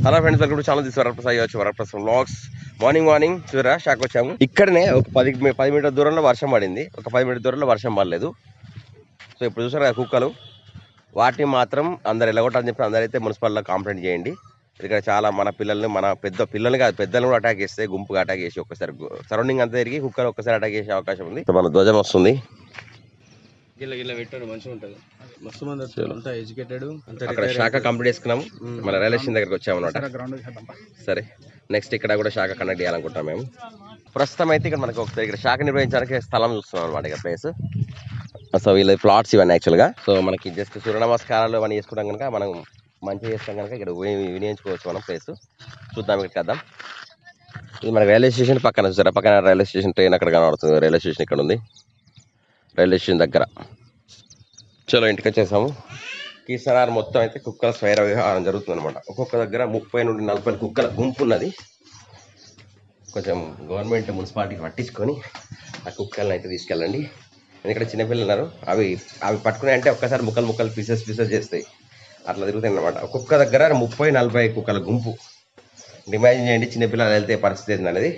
Hello friends, welcome to channel. This Varaprasad vlogs. Morning చూడరా shock వచ్చాము. ఇక్కడనే ఒక 10 మీటర్ దూరంలో వర్షం పడింది, ఒక 10 మీటర్ దూరంలో వర్షం పడలేదు. సో ఇప్పుడు చూసారు కదా కుక్కలు, వాటిని మాత్రం అందరు ఎలగొట్టాలని చెప్పి అందరైతే మున్సిపాలిటీలో కంప్లైంట్ చేయండి. ఇక్కడ చాలా మన పిల్లల్ని, మన పిల్లల్ని కాదు పెద్దలను కూడా అటాక్ చేస్తే, గుంపుగా అటాక్ చేసి ఒక్కసారి సరౌండింగ్ అంతా తిరిగి కుక్కలు ఒక్కసారి అటాక్ చేసే అవకాశం ఉంది. మన ధ్వజం వస్తుంది, అక్కడ శాఖ కంప్లీట్ చేసుకున్నాము. మన రైల్వే స్టేషన్ దగ్గరకు వచ్చామన్నమాట. సరే, నెక్స్ట్ ఇక్కడ కూడా శాఖ కండక్ట్ చేయాలనుకుంటాం మేము. ప్రస్తుతం అయితే ఇక్కడ మనకు ఒకసారి ఇక్కడ శాఖ నిర్వహించడానికి స్థలం చూస్తున్నాం అనమాట. ఇక్కడ ప్లేస్, సో వీళ్ళ ప్లాట్స్ ఇవన్నీ యాక్చువల్గా. సో మనకి జస్ట్ సూర్య నమస్కారాలు అవన్నీ చేసుకుంటాం కనుక, మనం మంచిగా చేస్తాం కనుక ఇక్కడ వినియోగించుకోవచ్చు మనం ప్లేస్. చూద్దాం, ఇక్కడికి వద్దాం. ఇది మన రైల్వే స్టేషన్ పక్కన చూసారా, పక్కన రైల్వే స్టేషన్ ట్రైన్ అక్కడ కనబడుతుంది. రైల్వే స్టేషన్ ఇక్కడ ఉంది, రైల్వే స్టేషన్ దగ్గర. చలో ఇంటికి వచ్చేసాము. కీసరార్ మొత్తం అయితే కుక్కల స్వైర విహారం జరుగుతుంది అనమాట. ఒక్కొక్క దగ్గర 30 నుండి 40 కుక్కల గుంపు ఉన్నది. కొంచెం గవర్నమెంట్ మున్సిపాలిటీకి పట్టించుకొని ఆ కుక్కలను అయితే తీసుకెళ్ళండి. ఎందుకంటే చిన్నపిల్లలు ఉన్నారు, అవి పట్టుకునే అంటే ఒక్కసారి ముక్కలు పీసెస్ చేస్తాయి, అట్లా తిరుగుతాయి అనమాట. ఒక్కొక్క దగ్గర 30-40 కుక్కల గుంపు. ఇమాజిన్ చేయండి చిన్నపిల్లలు వెళ్తే పరిస్థితి ఏంటనేది.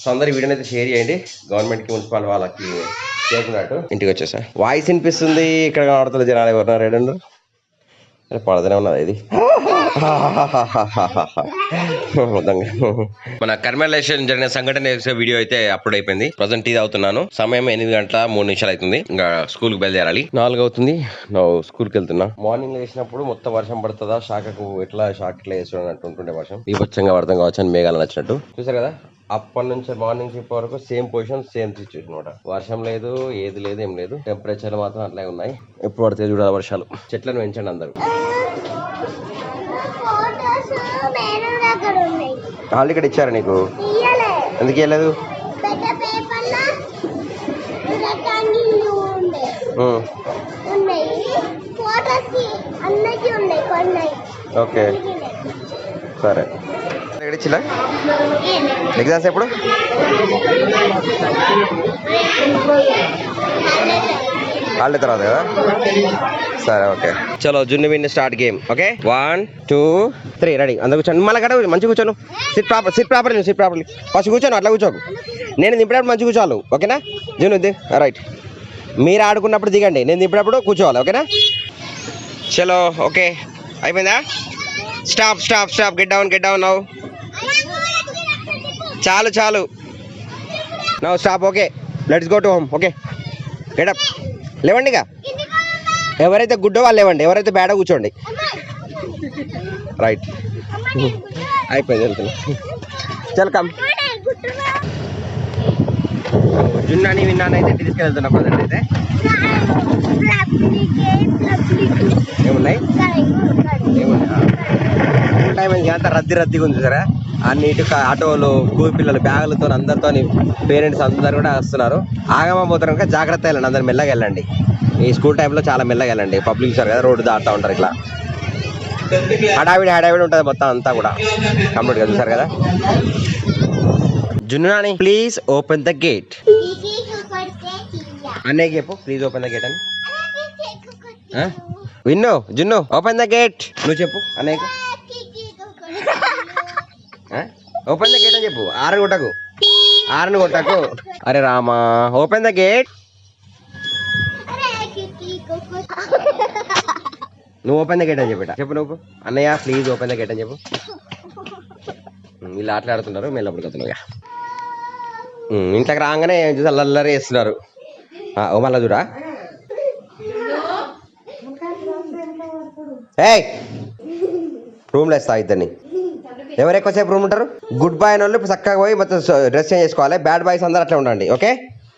సో అందరు వీడియోని అయితే షేర్ చేయండి, గవర్నమెంట్కి మున్సిపాలిటీ వాళ్ళకి చేస్తున్నట్టు. ఇంటికి వచ్చేసా, వాయిస్ వినిపిస్తుంది. ఇక్కడ కనబడుతుంది జనాలు ఎవరున్నారు, ఏడు పడదనే ఉన్నది ఇది. మన కర్మల్ స్టేషన్ జరిగిన సంఘటన వీడియో అయితే అప్లోడ్ అయిపోయింది. ప్రజెంట్ టీ అవుతున్నాను. సమయం 8:03 అవుతుంది. ఇంకా స్కూల్ కి బయలుదేరాలి. 4 అవుతుంది. స్కూల్ కి వెళ్తున్నా. మార్నింగ్ వేసినప్పుడు మొత్తం వర్షం పడుతుందా, శాఖకు ఎట్లా షాక్ ఇట్లా వేసుకున్నట్టు ఉంటుండే వర్షం. బీభత్సంగా పడతాం కావచ్చు అని మేఘాలు నచ్చినట్టు. చూసారు కదా, అప్పటి నుంచి మార్నింగ్ చెప్పే వరకు సేమ్ పొజిషన్, సేమ్ సిచ్యువేషన్ అనమాట. వర్షం లేదు, ఏది లేదు, ఏం లేదు. టెంపరేచర్ మాత్రం అట్లాగే ఉన్నాయి. ఎప్పుడు పడితే చూడాలి వర్షాలు. చెట్లను పెంచండి అందరూ. హాల్ టికెట్ ఇచ్చారా నీకు? ఎందుకు ఇవ్వలేదు? ఓకే సరే. ఇచ్చిలా ఎగ్జామ్స్ ఎప్పుడు? హాలిడే తర్వాత కదా. సరే ఓకే, చలో జున్ను win start game. Okay 1 2 3 ready. అందరు కూర్చోండి. మళ్ళీ కదా మంచిగా కూర్చోను. సిట్ ప్రాపర్లీ ఫస్ట్ కూర్చోను, అట్లా కూర్చోకు. నేను దింపేటప్పుడు మంచిగా కూర్చోవాలి, ఓకేనా? జున్ను రైట్. మీరు ఆడుకున్నప్పుడు దిగండి, నేను దింపేటప్పుడు కూర్చోవాలి, ఓకేనా? చలో ఓకే, అయిపోయిందా? Stop get down now. చాలు now stop. Okay let's go to home. Okay get up. లేవండి, ఇక ఎవరైతే గుడ్డో వాళ్ళు లేవండి, ఎవరైతే బ్యాడో కూర్చోండి. రైట్, అయిపోయింది, వెళ్తున్నా. చల్ కమ్. జున్నాని విన్నాను అయితే తీసుకెళ్తున్నా. ప్రజెంట్ అయితే ఏమున్నాయి టైం అంతా రద్దీగా ఉంది సరే. అన్నిటి ఆటోలు, స్కూల్ పిల్లలు, బ్యాగులతో అందరితో పేరెంట్స్ అందరు కూడా వస్తున్నారు. ఆగమా పోతారు కనుక జాగ్రత్త వెళ్ళండి, అందరు మెల్లగా వెళ్ళండి. ఈ స్కూల్ టైంలో చాలా మెల్లగా వెళ్ళండి. పబ్లిక్ సార్ కదా, రోడ్డు దాటుతూ ఉంటారు. ఇట్లా హడావిడి ఉంటుంది మొత్తం అంతా కూడా. కంప్లీట్గా చూసారు కదా. జున్నునాని ప్లీజ్ ఓపెన్ ద గేట్. అన్నయ్య చెప్పు ప్లీజ్ ఓపెన్ ద గేట్ అని. విన్ను జున్ను ఓపెన్ ద గేట్. నువ్వు చెప్పు అన్నయ్యకు, ఓపెన్ ద గేట్ అని చెప్పు. ఆరును కొట్టకు. అరే రామా, ఓపెన్ ద గేట్. నువ్వు ఓపెన్ ద గేట్ అని చెప్పు. నువ్వు అన్నయ్య ప్లీజ్ ఓపెన్ ద గేట్ అని చెప్పు. వీళ్ళు ఆటలాడుతున్నారు, మెల్లప్పుడు కథలుగా. ఇంట్లోకి రాగానే చూసి అల్లరి వేస్తున్నారు. ఓ మళ్ళా చూడా. ఏయ్ రూమ్లో వేస్తా ఇద్దరిని. ఎవరు ఎక్కువసేపు రూమ్ ఉంటారు? గుడ్ బాయ్ అని వాళ్ళు చక్కగా పోయి మొత్తం డ్రెస్ చేంజ్ చేసుకోవాలి. బ్యాడ్ బాయ్స్ అందరూ అట్లా ఉండండి, ఓకే?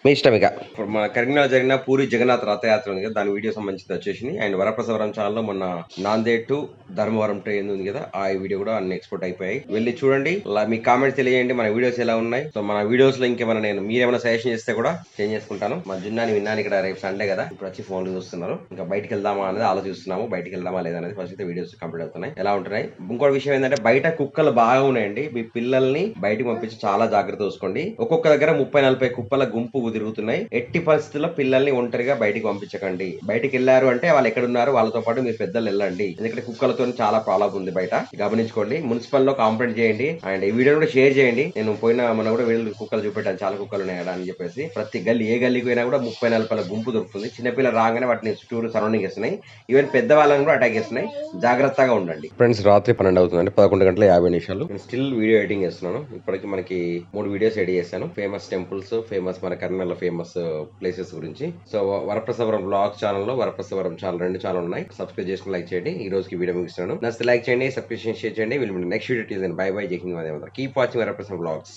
మీ ఇష్టం. ఇక ఇప్పుడు మన కరీంనగర్ జరిగిన పూరి జగన్నాథ్ రథయాత్ర ఉంది కదా, దాని వీడియో సంబంధించి వచ్చేసి అండ్ వరప్రసాదం ఛానల్లో మొన్న నాందేడ్ టు ధర్మవరం ట్రైన్ ఉంది కదా, ఆ వీడియో కూడా అన్ని ఎక్స్పోర్ట్ అయిపోయాయి. వెళ్ళి చూడండి, మీ కామెంట్స్ తెలియజేయండి మన వీడియోస్ ఎలా ఉన్నాయి. సో మన వీడియోస్ లో ఇంకేమైనా మీరేమైనా సజెషన్ చేస్తే కూడా చేంజ్ చేసుకుంటాను. మా జున్నాని విన్నాను ఇక్కడ రేపు సండే కదా, ఇప్పుడు వచ్చి ఫోన్లు చూస్తున్నారు. ఇంకా బయటకు వెళ్దామా అనేది ఆలోచిస్తున్నాము. బయటకు వెళ్దామా లేదా అనేది ఫస్ట్ అయితే వీడియోస్ కంప్లీట్ అవుతున్నాయి, ఎలా ఉంటున్నాయి. ఇంకోటి విషయం ఏంటంటే, బయట కుక్కలు బాగా ఉన్నాయండి. మీ పిల్లల్ని బయటకు పంపించి చాలా జాగ్రత్త చూసుకోండి. ఒక్కొక్క దగ్గర 30-40 కుక్కల గుంపు గుంపు తిరుగుతున్నాయి. ఎట్టి పరిస్థితుల్లో పిల్లల్ని ఒంటరిగా బయటికి పంపించకండి. బయటికి వెళ్ళారు అంటే వాళ్ళు ఎక్కడ ఉన్నారు వాళ్ళతో పాటు మీరు పెద్దలు వెళ్ళండి. ఎందుకంటే కుక్కలతో చాలా ప్రాబ్లం ఉంది బయట, గమనించుకోండి. మున్సిపల్ లో కంప్లైంట్ చేయండి అండ్ ఈ వీడియో కూడా షేర్ చేయండి. నేను మొన్న కూడా వీళ్ళు కుక్కలు చూపెట్టాను, చాలా కుక్కలు ఉన్నాయి అని చెప్పేసి. ప్రతి గల్లీ ఏ గల్లీకి పోయినా కూడా 30-40 గుంపు దొరుకుతుంది. చిన్నపిల్ల రాగానే వాటిని చుట్టూరు సరౌండింగ్ చేస్తున్నాయి. ఈవెన్ పెద్దవాళ్ళని కూడా అటాక్ చేస్తున్నాయి. జాగ్రత్తగా ఉండండి ఫ్రెండ్స్. రాత్రి 12 అవుతుందండి, 11:50. నేను స్టిల్ వీడియో ఎడిటింగ్ చేస్తున్నాను. ఇప్పటికి మనకి 3 వీడియోస్ ఎడిట్ చేశాను. ఫేమస్ టెంపుల్స్, ఫేమస్ మన కర్నూలు ఫేమస్ ప్లేసెస్ గురించి. So Varaprasadavaram blog channel, Varaprasadavaram channel 2 channel ఉన్నాయి. సబ్స్క్రైబ్ చేసుకుని లైక్ చేయండి. ఈ రోజుకి వీడియో ముగిస్తున్నాను. నచ్చితే లైక్ చేయండి, సబ్స్క్రిప్షన్ షేర్ చేయండి. వీళ్ళు నెక్స్ట్ వీడియో బై బై. జై Hind. Keep watching Varaprasad blogs.